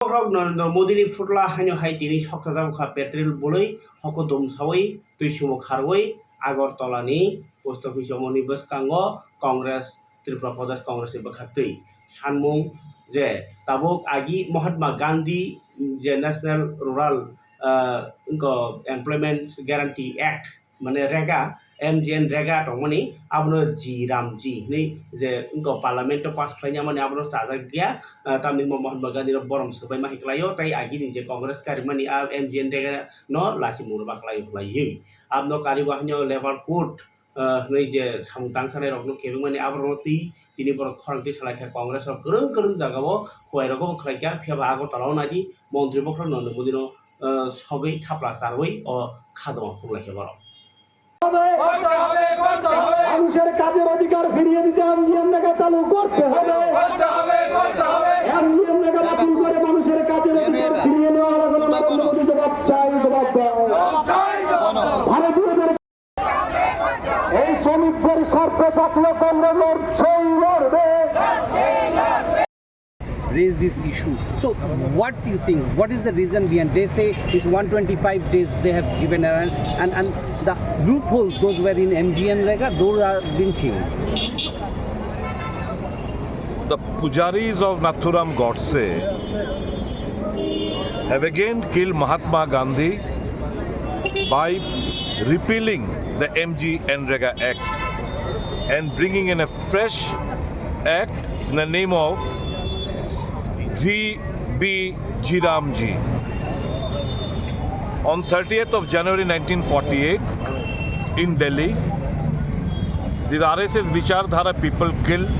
नरेंद्र मोदी फुटला हानो हाइटिनि सकजावखा petrol बुलै हकदम सावै तुइसुमो खारवै आगरतलानि post office मनि बसकांगो कांग्रेस त्रिपुरा प्रदेश कांग्रेस बखातै सानमुं जे ताबुक आगि महात्मा गांधी जे नेशनल रूरल एमप्लॉयमेंट गारंटी एक्ट माने रेगा एमजीएन रेगा तंगमनि आबनो जी रामजी नै जे उनको पार्लियामेंट पास खालायना माने आबनो साजाक गया तामिल महात्मा गांधी बरम सबाय माहिक्लायो ताई आगिनि जे कांग्रेस कारिमानि आ एमजीएन रेगा न लासि मुरबा खालायो आबनो कारिबाहनो लेबर कोड नै जे सामदां सानाय रखनो केबो माने आबनो तिनि बर खरंति सालायखा कांग्रेस गोरों गोरों जागाबो खयरगो खालायका फियाबा आगरतलाव नादि मन्त्रि बखर नरेंद्र मोदिनो सगै थापला सारवै अ खादमा खुलायखे बर মানুষের কাজের অধিকার ফিরিয়ে দিতে এমজিএম রেগা চালু করতে হবে এমজিএম রেগা বাতিল করে মানুষের কাজের অধিকার ফিরিয়ে নেওয়া হলো নরেন্দ্র মোদী জবাব চাই ভারতীয়দের এই শ্রমিকদের স্বার্থে থাকলে কংগ্রেসের সেই লড়বে raise this issue. So what do you think? What is the reason behind? They say it's 125 days they have given around, and the loopholes, those were in MGN Rega, those are being changed. The pujaris of Nathuram Godse have again killed Mahatma Gandhi by repealing the MGN-Rega Act and bringing in a fresh act in the name of V.B. Jiramji. On 30th of January 1948 in Delhi, these RSS Vichardhara people killed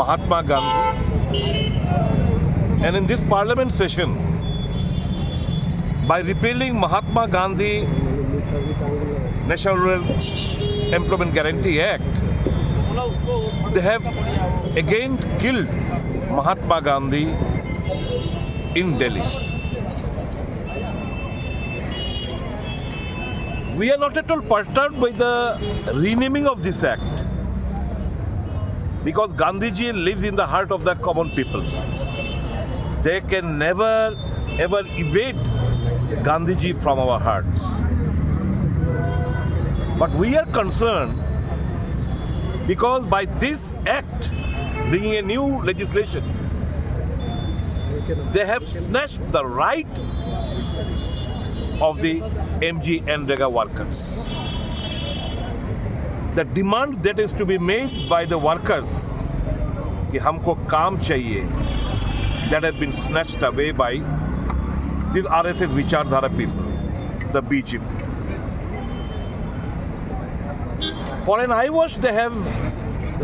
Mahatma Gandhi. And in this parliament session, by repealing Mahatma Gandhi National Rural Employment Guarantee Act, they have again killed Mahatma Gandhi in Delhi. We are not at all perturbed by the renaming of this act, because Gandhiji lives in the heart of the common people. They can never ever evade Gandhiji from our hearts. But we are concerned because by this act, bringing a new legislation, they have snatched the right of the MGN-Rega workers. The demand that is to be made by the workers, कि हमको काम चाहिए, that have been snatched away by these RSS Vichardhara people, the BJP. For an eyewash, they have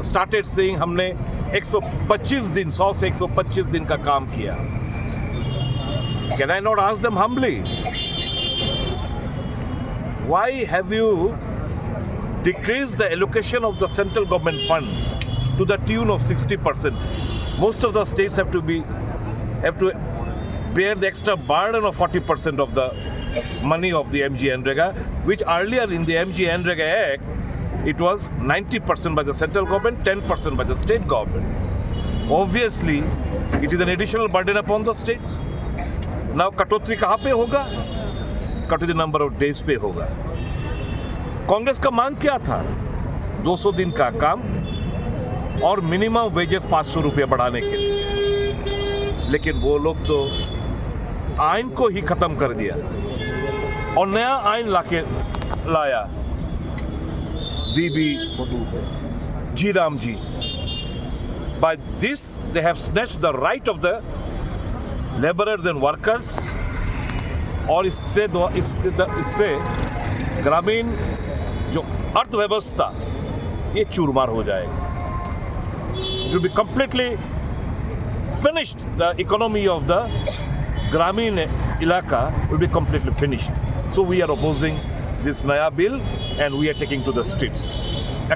started saying हमने 125 दिन 100 से 125 दिन का काम किया. Can I not ask them humbly, why have you decreased the allocation of the central government fund to the tune of 60%? Most of the states have to bear the extra burden of 40% of the money of the MGN-Rega, which earlier in the MGN-Rega Act, it was 90% by the central government, 10% by the state government. Obviously, it is an additional burden upon the states. Now, कटौती कहाँ पे होगा? कटौती number of days पे होगा. कांग्रेस का मांग क्या था? 200 दिन का काम और मिनिमम वेजेस 500 रुपये बढ़ाने के लिए. लेकिन वो लोग तो आइन को ही खत्म कर दिया और नया आइन लाया V.B. Jiramji. By this, they have snatched the right of the laborers and workers, और इससे ग्रामीण जो अर्थव्यवस्था ये चूरमार हो जाएगा. It will be completely finished. The economy of the ग्रामीण इलाका will be completely finished. So we are opposing this Naya bill and we are taking to the streets.